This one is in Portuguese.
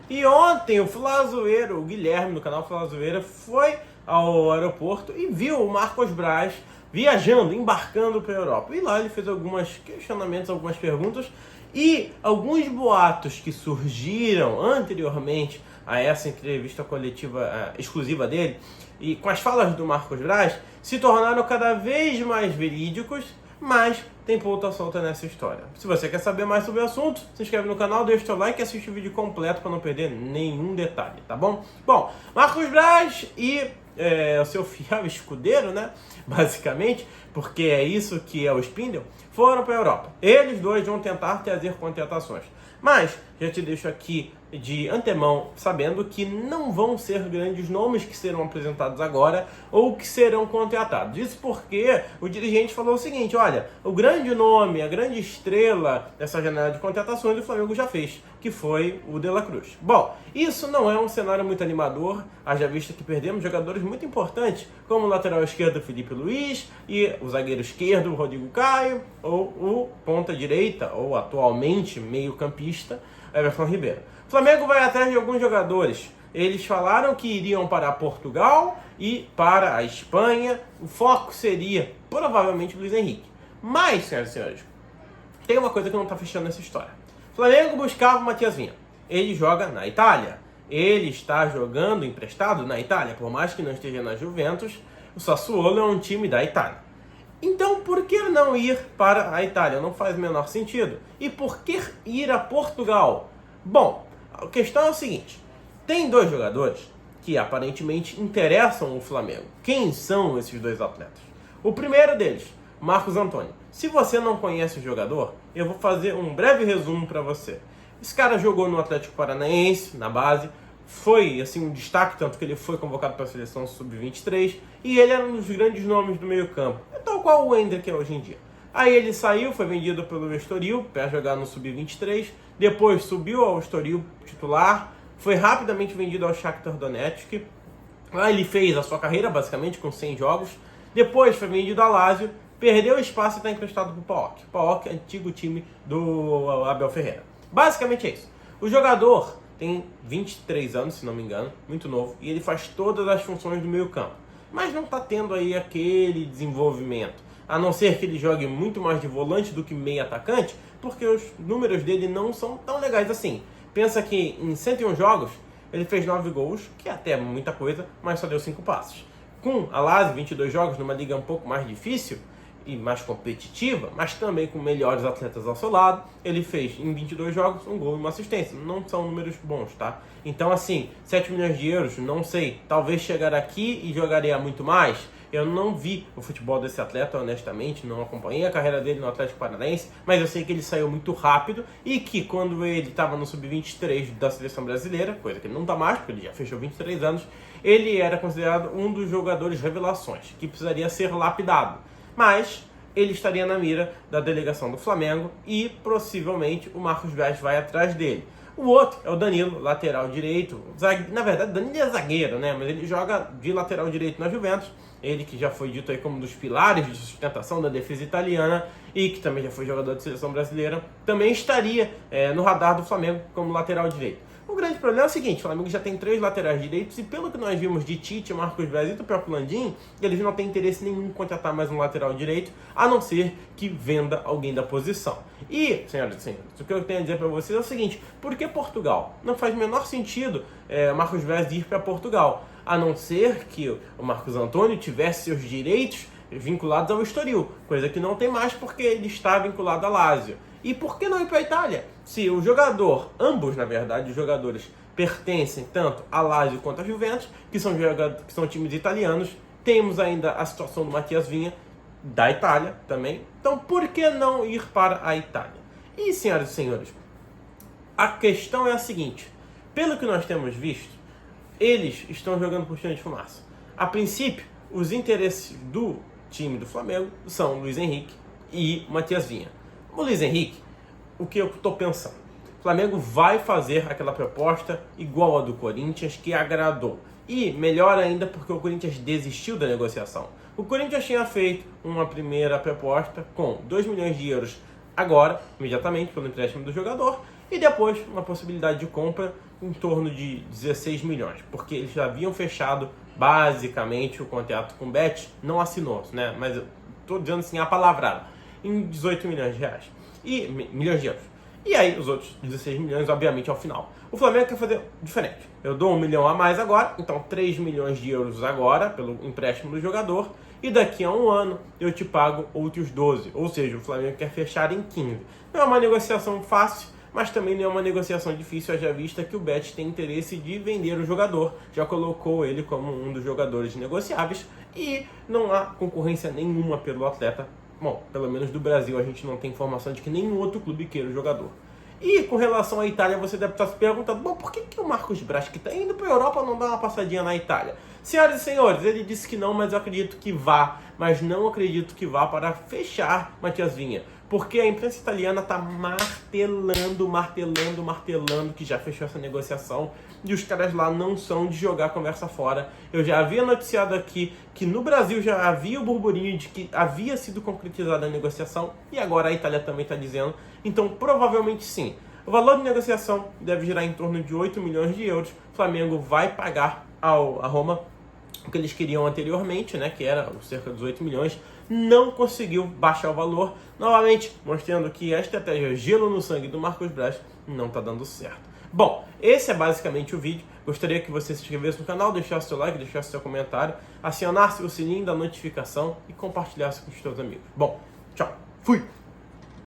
E ontem o Flazoeiro, o Guilherme do canal Flazoeira, foi ao aeroporto e viu o Marcos Braz viajando, embarcando para a Europa. E lá ele fez alguns questionamentos, algumas perguntas e alguns boatos que surgiram anteriormente a essa entrevista coletiva exclusiva dele e com as falas do Marcos Braz se tornaram cada vez mais verídicos, mas tem ponta solta nessa história. Se você quer saber mais sobre o assunto, se inscreve no canal, deixa o seu like e assiste o vídeo completo para não perder nenhum detalhe, tá bom? Bom, Marcos Braz e o seu fiel escudeiro, né? Basicamente, porque é isso que é o Spindle, foram para a Europa. Eles dois vão tentar trazer contratações. Mas já te deixo aqui de antemão sabendo que não vão ser grandes nomes que serão apresentados agora ou que serão contratados. Isso porque o dirigente falou o seguinte: olha, o grande nome, a grande estrela dessa janela de contratações o Flamengo já fez, que foi o De La Cruz. Bom, isso não é um cenário muito animador, haja vista que perdemos jogadores muito importantes, como o lateral esquerdo Felipe Luiz e o zagueiro esquerdo Rodrigo Caio, ou o ponta direita, ou atualmente meio-campista, Everton Ribeiro. O Flamengo vai atrás de alguns jogadores. Eles falaram que iriam para Portugal e para a Espanha. O foco seria provavelmente o Luiz Henrique. Mas, senhoras e senhores, tem uma coisa que não está fechando nessa história. O Flamengo buscava o Matias Vinha. Ele joga na Itália. Ele está jogando emprestado na Itália. Por mais que não esteja na Juventus, o Sassuolo é um time da Itália. Então, por que não ir para a Itália? Não faz o menor sentido. E por que ir a Portugal? Bom, a questão é o seguinte: tem dois jogadores que aparentemente interessam o Flamengo. Quem são esses dois atletas? O primeiro deles, Marcos Antônio. Se você não conhece o jogador, eu vou fazer um breve resumo para você. Esse cara jogou no Atlético Paranaense, na base, foi assim um destaque, tanto que ele foi convocado para a seleção sub-23 e ele era um dos grandes nomes do meio campo, tal qual o Hendrick é hoje em dia. Aí ele saiu, foi vendido pelo Estoril para jogar no sub-23, depois subiu ao Estoril titular, foi rapidamente vendido ao Shakhtar Donetsk. Lá ele fez a sua carreira basicamente com 100 jogos, depois foi vendido ao Lazio, perdeu espaço e está emprestado para o PAOK. PAOK, antigo time do Abel Ferreira. Basicamente é isso. O jogador tem 23 anos, se não me engano, muito novo, e ele faz todas as funções do meio campo. Mas não está tendo aí aquele desenvolvimento, a não ser que ele jogue muito mais de volante do que meio atacante, porque os números dele não são tão legais assim. Pensa que em 101 jogos, ele fez 9 gols, que é até muita coisa, mas só deu 5 passes. Com a Lazio, 22 jogos, numa liga um pouco mais difícil e mais competitiva, mas também com melhores atletas ao seu lado, ele fez em 22 jogos um gol e uma assistência. Não são números bons, tá? Então assim, 7 milhões de euros, não sei, talvez chegar aqui e jogaria muito mais. Eu não vi o futebol desse atleta, honestamente, não acompanhei a carreira dele no Atlético Paranaense, mas eu sei que ele saiu muito rápido e que quando ele estava no sub-23 da seleção brasileira, coisa que ele não está mais, porque ele já fechou 23 anos, ele era considerado um dos jogadores revelações, que precisaria ser lapidado. Mas ele estaria na mira da delegação do Flamengo e possivelmente o Marcos Braz vai atrás dele. O outro é o Danilo, lateral direito. Na verdade, Danilo é zagueiro, né? Mas ele joga de lateral direito na Juventus. Ele que já foi dito aí como um dos pilares de sustentação da defesa italiana e que também já foi jogador de seleção brasileira, também estaria no radar do Flamengo como lateral direito. O grande problema é o seguinte: o Flamengo já tem 3 laterais direitos e pelo que nós vimos de Tite, Marcos Braz e do próprio Landim, eles não têm interesse nenhum em contratar mais um lateral direito, a não ser que venda alguém da posição. E, senhoras e senhores, o que eu tenho a dizer para vocês é o seguinte: por que Portugal? Não faz o menor sentido Marcos Braz ir para Portugal, a não ser que o Marcos Antônio tivesse seus direitos vinculados ao Estoril, coisa que não tem mais porque ele está vinculado à Lazio. E por que não ir para a Itália? Se o jogador, ambos na verdade, os jogadores pertencem tanto à Lazio quanto à Juventus, que são times italianos, temos ainda a situação do Matias Vinha, da Itália também, então por que não ir para a Itália? E senhoras e senhores, a questão é a seguinte: pelo que nós temos visto, eles estão jogando por cima de fumaça. A princípio, os interesses do time do Flamengo são Luiz Henrique e Matias Vinha. O Luiz Henrique, o que eu estou pensando? O Flamengo vai fazer aquela proposta igual a do Corinthians, que agradou. E melhor ainda porque o Corinthians desistiu da negociação. O Corinthians tinha feito uma primeira proposta com 2 milhões de euros agora, imediatamente, pelo empréstimo do jogador, e depois uma possibilidade de compra em torno de 16 milhões, porque eles já haviam fechado basicamente o contrato com o Bet, não assinou, né? Mas eu estou dizendo assim a palavra, em 18 milhões de reais, milhões de euros. E aí os outros 16 milhões, obviamente, ao final. O Flamengo quer fazer diferente. Eu dou 1 milhão a mais agora, então 3 milhões de euros agora, pelo empréstimo do jogador, e daqui a um ano eu te pago outros 12. Ou seja, o Flamengo quer fechar em 15. Não é uma negociação fácil, mas também não é uma negociação difícil, haja vista que o Bet tem interesse de vender o jogador, já colocou ele como um dos jogadores negociáveis e não há concorrência nenhuma pelo atleta. Bom, pelo menos do Brasil a gente não tem informação de que nenhum outro clube queira o jogador. E com relação à Itália, você deve estar se perguntando, bom, por que o Marcos Braz, que está indo para a Europa, não dá uma passadinha na Itália? Senhoras e senhores, ele disse que não, mas eu acredito que vá. Mas não acredito que vá para fechar Matias Vinha. Porque a imprensa italiana está martelando que já fechou essa negociação. E os caras lá não são de jogar a conversa fora. Eu já havia noticiado aqui que no Brasil já havia o burburinho de que havia sido concretizada a negociação. E agora a Itália também está dizendo. Então, provavelmente sim. O valor de negociação deve girar em torno de 8 milhões de euros. O Flamengo vai pagar a Roma o que eles queriam anteriormente, né, que era cerca de 18 milhões, não conseguiu baixar o valor, novamente mostrando que a estratégia gelo no sangue do Marcos Braz não está dando certo. Bom, esse é basicamente o vídeo. Gostaria que você se inscrevesse no canal, deixasse seu like, deixasse seu comentário, acionasse o sininho da notificação e compartilhasse com os seus amigos. Bom, tchau, fui!